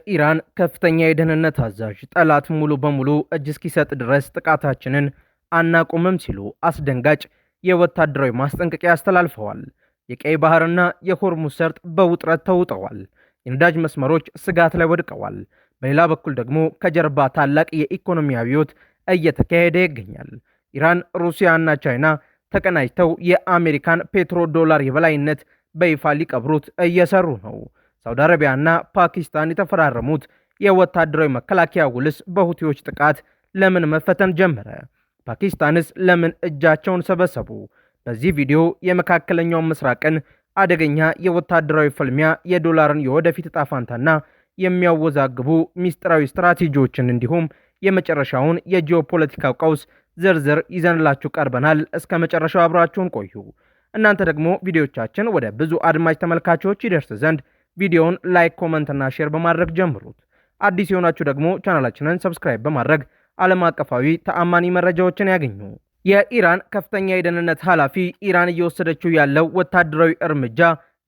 የኢራን ከፍተኛ የደህንነት አዛዥ ጠላት ሙሉ በሙሉ እጅ እስኪሰጥ ድረስ ጥቃታችንን አናቆምም ሲሉ አስደንጋጭ የወታደራዊ ማስጠንቀቂያ አስተላልፈዋል። የቀይ ባህርና የሆርሙዝ ሰርጥ በውጥረት ተውጠዋል። የነዳጅ መስመሮች ስጋት ላይ ወድቀዋል። በሌላ በኩል ደግሞ ከጀርባ ታላቅ የኢኮኖሚ አብዮት እየተካሄደ ይገኛል። ኢራን፣ ሩሲያና ቻይና ተቀናጅተው የአሜሪካን ፔትሮ ዶላር የበላይነት በይፋ ሊቀብሩት እየሰሩ ነው። ሳውዲ አረቢያና ፓኪስታን የተፈራረሙት የወታደራዊ መከላከያ ውልስ በሁቲዎች ጥቃት ለምን መፈተን ጀመረ? ፓኪስታንስ ለምን እጃቸውን ሰበሰቡ? በዚህ ቪዲዮ የመካከለኛው ምስራቅን አደገኛ የወታደራዊ ፍልሚያ፣ የዶላርን የወደፊት ዕጣ ፈንታና የሚያወዛግቡ ሚስጥራዊ ስትራቴጂዎችን እንዲሁም የመጨረሻውን የጂኦፖለቲካ ቀውስ ዝርዝር ይዘንላችሁ ቀርበናል። እስከ መጨረሻው አብራችሁን ቆዩ። እናንተ ደግሞ ቪዲዮቻችን ወደ ብዙ አድማጭ ተመልካቾች ይደርስ ዘንድ ቪዲዮውን ላይክ፣ ኮመንት እና ሼር በማድረግ ጀምሩት። አዲስ የሆናችሁ ደግሞ ቻናላችንን ሰብስክራይብ በማድረግ ዓለም አቀፋዊ ተአማኒ መረጃዎችን ያገኙ። የኢራን ከፍተኛ የደህንነት ኃላፊ ኢራን እየወሰደችው ያለው ወታደራዊ እርምጃ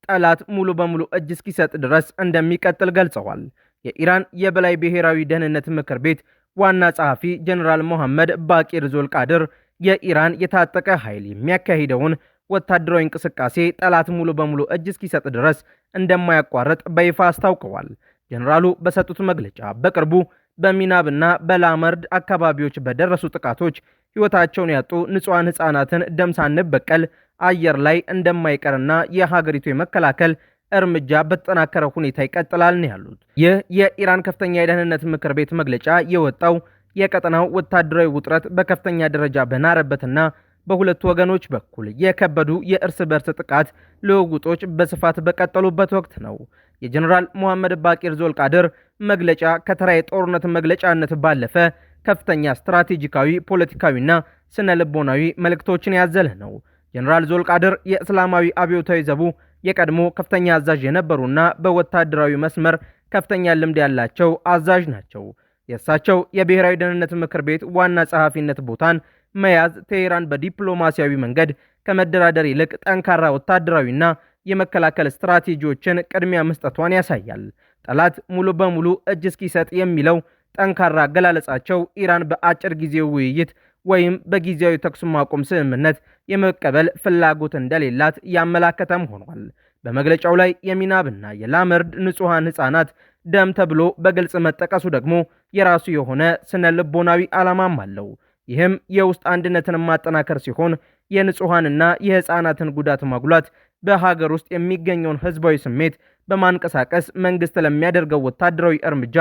ጠላት ሙሉ በሙሉ እጅ እስኪሰጥ ድረስ እንደሚቀጥል ገልጸዋል። የኢራን የበላይ ብሔራዊ ደህንነት ምክር ቤት ዋና ጸሐፊ ጀነራል ሞሐመድ ባቂር ዞልቃድር የኢራን የታጠቀ ኃይል የሚያካሂደውን ወታደራዊ እንቅስቃሴ ጠላት ሙሉ በሙሉ እጅ እስኪሰጥ ድረስ እንደማያቋርጥ በይፋ አስታውቀዋል። ጀነራሉ በሰጡት መግለጫ በቅርቡ በሚናብና በላመርድ አካባቢዎች በደረሱ ጥቃቶች ሕይወታቸውን ያጡ ንጹሐን ሕፃናትን ደም ሳንበቀል አየር ላይ እንደማይቀርና የሀገሪቱ የመከላከል እርምጃ በተጠናከረ ሁኔታ ይቀጥላል ነው ያሉት። ይህ የኢራን ከፍተኛ የደህንነት ምክር ቤት መግለጫ የወጣው የቀጠናው ወታደራዊ ውጥረት በከፍተኛ ደረጃ በናረበትና በሁለቱ ወገኖች በኩል የከበዱ የእርስ በርስ ጥቃት ልውውጦች በስፋት በቀጠሉበት ወቅት ነው። የጀነራል ሞሐመድ ባቂር ዞልቃድር መግለጫ ከተራ የጦርነት መግለጫነት ባለፈ ከፍተኛ ስትራቴጂካዊ፣ ፖለቲካዊና ስነ ልቦናዊ መልእክቶችን ያዘለ ነው። ጀነራል ዞልቃድር የእስላማዊ አብዮታዊ ዘቡ የቀድሞ ከፍተኛ አዛዥ የነበሩና በወታደራዊ መስመር ከፍተኛ ልምድ ያላቸው አዛዥ ናቸው። የእሳቸው የብሔራዊ ደህንነት ምክር ቤት ዋና ጸሐፊነት ቦታን መያዝ ቴሄራን በዲፕሎማሲያዊ መንገድ ከመደራደር ይልቅ ጠንካራ ወታደራዊና የመከላከል ስትራቴጂዎችን ቅድሚያ መስጠቷን ያሳያል። ጠላት ሙሉ በሙሉ እጅ እስኪሰጥ የሚለው ጠንካራ አገላለጻቸው ኢራን በአጭር ጊዜ ውይይት ወይም በጊዜያዊ ተኩስ ማቆም ስምምነት የመቀበል ፍላጎት እንደሌላት ያመላከተም ሆኗል። በመግለጫው ላይ የሚናብና የላመርድ ንጹሐን ሕፃናት ደም ተብሎ በግልጽ መጠቀሱ ደግሞ የራሱ የሆነ ስነ ልቦናዊ ዓላማም አለው። ይህም የውስጥ አንድነትን ማጠናከር ሲሆን የንጹሐንና የሕፃናትን ጉዳት ማጉላት በሀገር ውስጥ የሚገኘውን ህዝባዊ ስሜት በማንቀሳቀስ መንግስት ለሚያደርገው ወታደራዊ እርምጃ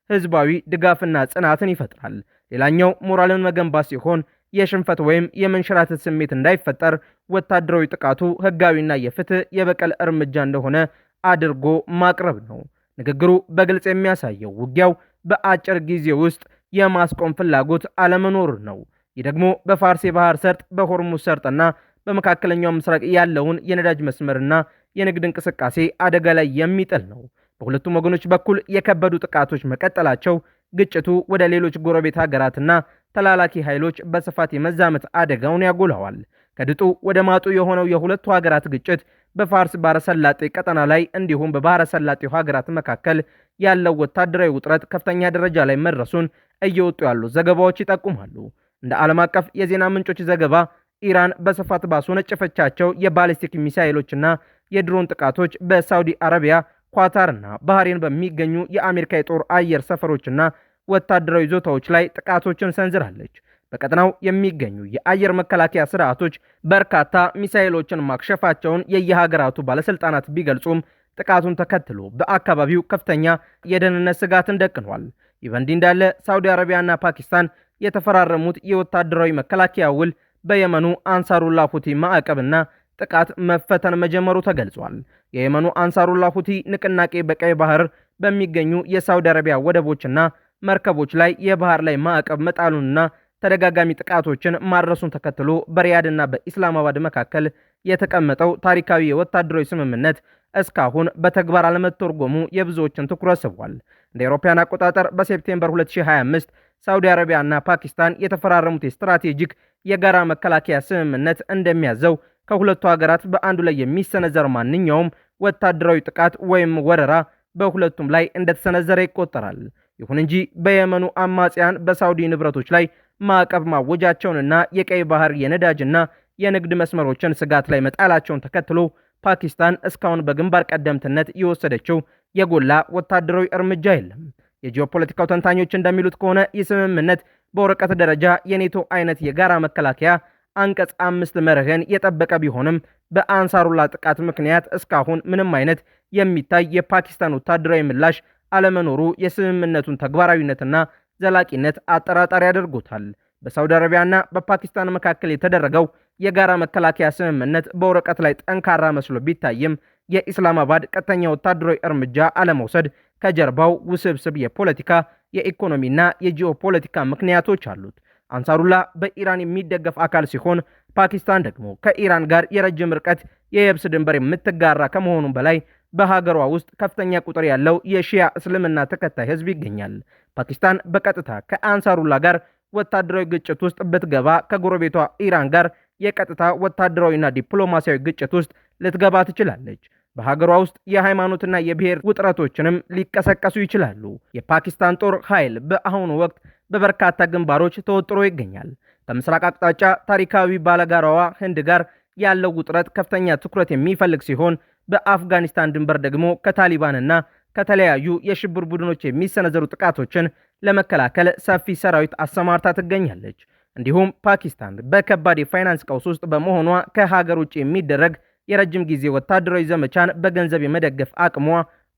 ህዝባዊ ድጋፍና ጽናትን ይፈጥራል። ሌላኛው ሞራልን መገንባት ሲሆን የሽንፈት ወይም የመንሸራተት ስሜት እንዳይፈጠር ወታደራዊ ጥቃቱ ህጋዊና የፍትህ የበቀል እርምጃ እንደሆነ አድርጎ ማቅረብ ነው። ንግግሩ በግልጽ የሚያሳየው ውጊያው በአጭር ጊዜ ውስጥ የማስቆም ፍላጎት አለመኖር ነው። ይህ ደግሞ በፋርስ የባህር ሰርጥ፣ በሆርሙዝ ሰርጥና በመካከለኛው ምስራቅ ያለውን የነዳጅ መስመርና የንግድ እንቅስቃሴ አደጋ ላይ የሚጥል ነው። በሁለቱም ወገኖች በኩል የከበዱ ጥቃቶች መቀጠላቸው ግጭቱ ወደ ሌሎች ጎረቤት ሀገራትና ተላላኪ ኃይሎች በስፋት የመዛመት አደጋውን ያጎላዋል። ከድጡ ወደ ማጡ የሆነው የሁለቱ ሀገራት ግጭት በፋርስ ባህረ ሰላጤ ቀጠና ላይ እንዲሁም በባህረ ሰላጤው ሀገራት መካከል ያለው ወታደራዊ ውጥረት ከፍተኛ ደረጃ ላይ መድረሱን እየወጡ ያሉ ዘገባዎች ይጠቁማሉ። እንደ ዓለም አቀፍ የዜና ምንጮች ዘገባ ኢራን በስፋት ባስወነጨፈቻቸው የባሊስቲክ ሚሳኤሎችና የድሮን ጥቃቶች በሳውዲ አረቢያ፣ ኳታርና ባህሬን በሚገኙ የአሜሪካ የጦር አየር ሰፈሮችና ወታደራዊ ይዞታዎች ላይ ጥቃቶችን ሰንዝራለች። በቀጠናው የሚገኙ የአየር መከላከያ ስርዓቶች በርካታ ሚሳኤሎችን ማክሸፋቸውን የየሀገራቱ ባለስልጣናት ቢገልጹም ጥቃቱን ተከትሎ በአካባቢው ከፍተኛ የደህንነት ስጋትን ደቅኗል። ይህ በእንዲህ እንዳለ ሳውዲ አረቢያና ፓኪስታን የተፈራረሙት የወታደራዊ መከላከያ ውል በየመኑ አንሳሩላ ሁቲ ማዕቀብና ጥቃት መፈተን መጀመሩ ተገልጿል። የየመኑ አንሳሩላ ሁቲ ንቅናቄ በቀይ ባህር በሚገኙ የሳውዲ አረቢያ ወደቦችና መርከቦች ላይ የባህር ላይ ማዕቀብ መጣሉንና ተደጋጋሚ ጥቃቶችን ማድረሱን ተከትሎ በሪያድና በኢስላማባድ መካከል የተቀመጠው ታሪካዊ የወታደራዊ ስምምነት እስካሁን በተግባር አለመተርጎሙ የብዙዎችን ትኩረት ስቧል። እንደ አውሮፓውያን አቆጣጠር በሴፕቴምበር 2025 ሳውዲ አረቢያና ፓኪስታን የተፈራረሙት የስትራቴጂክ የጋራ መከላከያ ስምምነት እንደሚያዘው ከሁለቱ ሀገራት በአንዱ ላይ የሚሰነዘር ማንኛውም ወታደራዊ ጥቃት ወይም ወረራ በሁለቱም ላይ እንደተሰነዘረ ይቆጠራል። ይሁን እንጂ በየመኑ አማጽያን በሳውዲ ንብረቶች ላይ ማዕቀብ ማወጃቸውንና የቀይ ባህር የነዳጅና የንግድ መስመሮችን ስጋት ላይ መጣላቸውን ተከትሎ ፓኪስታን እስካሁን በግንባር ቀደምትነት የወሰደችው የጎላ ወታደራዊ እርምጃ የለም። የጂኦፖለቲካው ተንታኞች እንደሚሉት ከሆነ ይህ ስምምነት በወረቀት ደረጃ የኔቶ አይነት የጋራ መከላከያ አንቀጽ 5 መርህን የጠበቀ ቢሆንም በአንሳሩላ ጥቃት ምክንያት እስካሁን ምንም አይነት የሚታይ የፓኪስታን ወታደራዊ ምላሽ አለመኖሩ የስምምነቱን ተግባራዊነትና ዘላቂነት አጠራጣሪ አድርጎታል። በሳውዲ አረቢያና በፓኪስታን መካከል የተደረገው የጋራ መከላከያ ስምምነት በወረቀት ላይ ጠንካራ መስሎ ቢታይም የኢስላማባድ ቀጥተኛ ወታደራዊ እርምጃ አለመውሰድ ከጀርባው ውስብስብ የፖለቲካ የኢኮኖሚና የጂኦፖለቲካ ምክንያቶች አሉት። አንሳሩላ በኢራን የሚደገፍ አካል ሲሆን ፓኪስታን ደግሞ ከኢራን ጋር የረጅም ርቀት የየብስ ድንበር የምትጋራ ከመሆኑም በላይ በሀገሯ ውስጥ ከፍተኛ ቁጥር ያለው የሺያ እስልምና ተከታይ ህዝብ ይገኛል። ፓኪስታን በቀጥታ ከአንሳሩላ ጋር ወታደራዊ ግጭት ውስጥ ብትገባ ከጎረቤቷ ኢራን ጋር የቀጥታ ወታደራዊና ዲፕሎማሲያዊ ግጭት ውስጥ ልትገባ ትችላለች። በሀገሯ ውስጥ የሃይማኖትና የብሔር ውጥረቶችንም ሊቀሰቀሱ ይችላሉ። የፓኪስታን ጦር ኃይል በአሁኑ ወቅት በበርካታ ግንባሮች ተወጥሮ ይገኛል። ከምስራቅ አቅጣጫ ታሪካዊ ባለጋራዋ ህንድ ጋር ያለው ውጥረት ከፍተኛ ትኩረት የሚፈልግ ሲሆን በአፍጋኒስታን ድንበር ደግሞ ከታሊባንና ከተለያዩ የሽብር ቡድኖች የሚሰነዘሩ ጥቃቶችን ለመከላከል ሰፊ ሰራዊት አሰማርታ ትገኛለች። እንዲሁም ፓኪስታን በከባድ የፋይናንስ ቀውስ ውስጥ በመሆኗ ከሀገር ውጭ የሚደረግ የረጅም ጊዜ ወታደራዊ ዘመቻን በገንዘብ የመደገፍ አቅሟ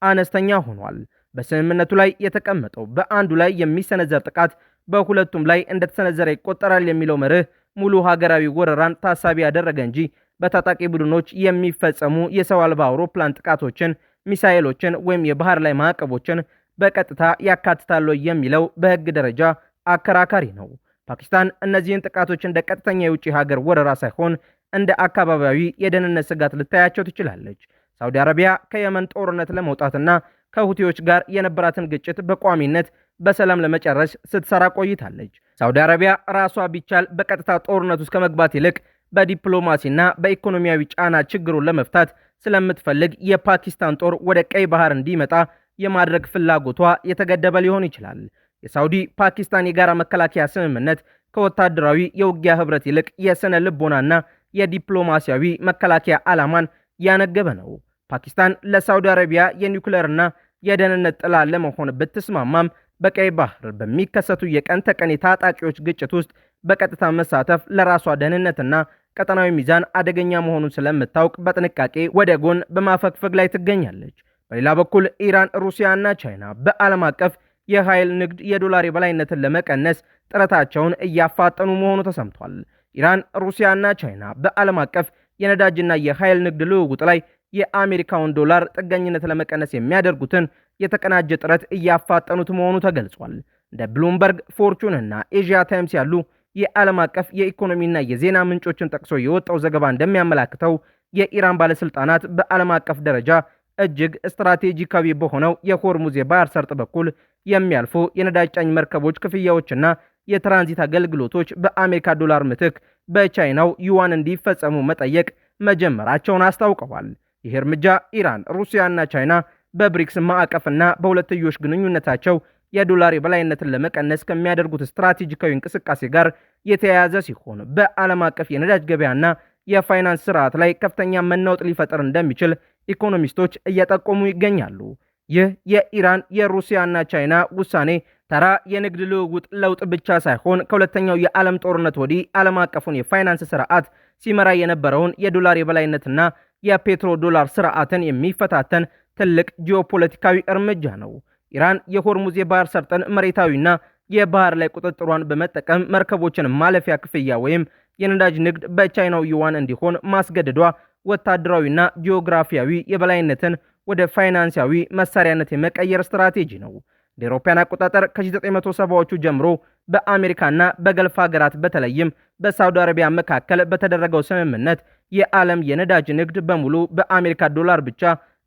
አነስተኛ ሆኗል። በስምምነቱ ላይ የተቀመጠው በአንዱ ላይ የሚሰነዘር ጥቃት በሁለቱም ላይ እንደተሰነዘረ ይቆጠራል የሚለው መርህ ሙሉ ሀገራዊ ወረራን ታሳቢ ያደረገ እንጂ በታጣቂ ቡድኖች የሚፈጸሙ የሰው አልባ አውሮፕላን ጥቃቶችን፣ ሚሳኤሎችን ወይም የባህር ላይ ማዕቀቦችን በቀጥታ ያካትታል የሚለው በሕግ ደረጃ አከራካሪ ነው። ፓኪስታን እነዚህን ጥቃቶች እንደ ቀጥተኛ የውጭ ሀገር ወረራ ሳይሆን እንደ አካባቢያዊ የደህንነት ስጋት ልታያቸው ትችላለች። ሳውዲ አረቢያ ከየመን ጦርነት ለመውጣትና ከሁቲዎች ጋር የነበራትን ግጭት በቋሚነት በሰላም ለመጨረስ ስትሰራ ቆይታለች። ሳውዲ አረቢያ ራሷ ቢቻል በቀጥታ ጦርነት ውስጥ ከመግባት ይልቅ በዲፕሎማሲና በኢኮኖሚያዊ ጫና ችግሩን ለመፍታት ስለምትፈልግ የፓኪስታን ጦር ወደ ቀይ ባህር እንዲመጣ የማድረግ ፍላጎቷ የተገደበ ሊሆን ይችላል። የሳውዲ ፓኪስታን የጋራ መከላከያ ስምምነት ከወታደራዊ የውጊያ ህብረት ይልቅ የስነ ልቦናና የዲፕሎማሲያዊ መከላከያ ዓላማን ያነገበ ነው። ፓኪስታን ለሳውዲ አረቢያ የኒውክሌርና የደህንነት ጥላ ለመሆን ብትስማማም በቀይ ባህር በሚከሰቱ የቀን ተቀን የታጣቂዎች ግጭት ውስጥ በቀጥታ መሳተፍ ለራሷ ደህንነትና ቀጠናዊ ሚዛን አደገኛ መሆኑን ስለምታውቅ በጥንቃቄ ወደ ጎን በማፈግፈግ ላይ ትገኛለች። በሌላ በኩል ኢራን፣ ሩሲያና ቻይና በዓለም አቀፍ የኃይል ንግድ የዶላር የበላይነትን ለመቀነስ ጥረታቸውን እያፋጠኑ መሆኑ ተሰምቷል። ኢራን፣ ሩሲያና ቻይና በዓለም አቀፍ የነዳጅና የኃይል ንግድ ልውውጥ ላይ የአሜሪካውን ዶላር ጥገኝነት ለመቀነስ የሚያደርጉትን የተቀናጀ ጥረት እያፋጠኑት መሆኑ ተገልጿል። እንደ ብሉምበርግ፣ ፎርቹን እና ኤዥያ ታይምስ ያሉ የዓለም አቀፍ የኢኮኖሚና የዜና ምንጮችን ጠቅሶ የወጣው ዘገባ እንደሚያመላክተው የኢራን ባለስልጣናት በዓለም አቀፍ ደረጃ እጅግ ስትራቴጂካዊ በሆነው የሆርሙዝ የባህር ሰርጥ በኩል የሚያልፉ የነዳጅ ጫኝ መርከቦች ክፍያዎችና የትራንዚት አገልግሎቶች በአሜሪካ ዶላር ምትክ በቻይናው ዩዋን እንዲፈጸሙ መጠየቅ መጀመራቸውን አስታውቀዋል። ይህ እርምጃ ኢራን፣ ሩሲያና ቻይና በብሪክስ ማዕቀፍና በሁለትዮሽ ግንኙነታቸው የዶላር የበላይነትን ለመቀነስ ከሚያደርጉት ስትራቴጂካዊ እንቅስቃሴ ጋር የተያያዘ ሲሆን በዓለም አቀፍ የነዳጅ ገበያና የፋይናንስ ስርዓት ላይ ከፍተኛ መናወጥ ሊፈጠር እንደሚችል ኢኮኖሚስቶች እየጠቆሙ ይገኛሉ። ይህ የኢራን የሩሲያና ቻይና ውሳኔ ተራ የንግድ ልውውጥ ለውጥ ብቻ ሳይሆን ከሁለተኛው የዓለም ጦርነት ወዲህ ዓለም አቀፉን የፋይናንስ ስርዓት ሲመራ የነበረውን የዶላር የበላይነትና የፔትሮ ዶላር ስርዓትን የሚፈታተን ትልቅ ጂኦፖለቲካዊ እርምጃ ነው። ኢራን የሆርሙዝ የባህር ሰርጥን መሬታዊና የባህር ላይ ቁጥጥሯን በመጠቀም መርከቦችን ማለፊያ ክፍያ ወይም የነዳጅ ንግድ በቻይናው ዩዋን እንዲሆን ማስገደዷ ወታደራዊና ጂኦግራፊያዊ የበላይነትን ወደ ፋይናንሳዊ መሳሪያነት የመቀየር ስትራቴጂ ነው። እንደ አውሮፓውያን አቆጣጠር ከ1970ዎቹ ጀምሮ በአሜሪካና በገልፍ ሀገራት በተለይም በሳውዲ አረቢያ መካከል በተደረገው ስምምነት የዓለም የነዳጅ ንግድ በሙሉ በአሜሪካ ዶላር ብቻ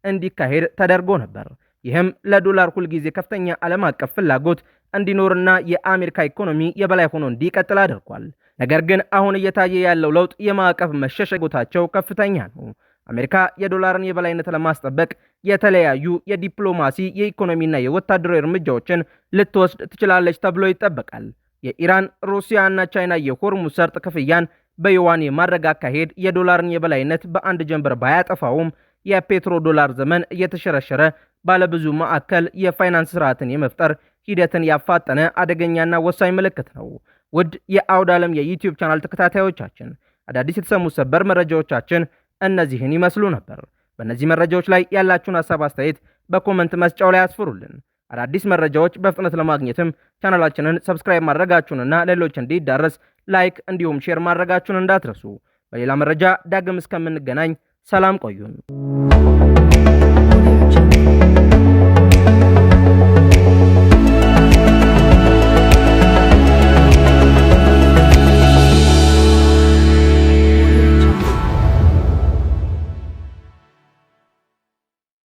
እንዲካሄድ ተደርጎ ነበር። ይህም ለዶላር ሁልጊዜ ከፍተኛ ዓለም አቀፍ ፍላጎት እንዲኖርና የአሜሪካ ኢኮኖሚ የበላይ ሆኖ እንዲቀጥል አድርጓል። ነገር ግን አሁን እየታየ ያለው ለውጥ የማዕቀፍ መሸሸጎታቸው ከፍተኛ ነው። አሜሪካ የዶላርን የበላይነት ለማስጠበቅ የተለያዩ የዲፕሎማሲ የኢኮኖሚና የወታደራዊ እርምጃዎችን ልትወስድ ትችላለች ተብሎ ይጠበቃል። የኢራን ሩሲያና ቻይና የሆርሙዝ ሰርጥ ክፍያን በዩዋን የማድረግ አካሄድ የዶላርን የበላይነት በአንድ ጀንበር ባያጠፋውም የፔትሮ ዶላር ዘመን እየተሸረሸረ ባለብዙ ማዕከል የፋይናንስ ስርዓትን የመፍጠር ሂደትን ያፋጠነ አደገኛና ወሳኝ ምልክት ነው። ውድ የአውድ ዓለም የዩቲዩብ ቻናል ተከታታዮቻችን አዳዲስ የተሰሙ ሰበር መረጃዎቻችን እነዚህን ይመስሉ ነበር። በእነዚህ መረጃዎች ላይ ያላችሁን ሀሳብ አስተያየት በኮመንት መስጫው ላይ አስፍሩልን። አዳዲስ መረጃዎች በፍጥነት ለማግኘትም ቻናላችንን ሰብስክራይብ ማድረጋችሁንና ሌሎች እንዲዳረስ ላይክ እንዲሁም ሼር ማድረጋችሁን እንዳትረሱ። በሌላ መረጃ ዳግም እስከምንገናኝ ሰላም ቆዩን።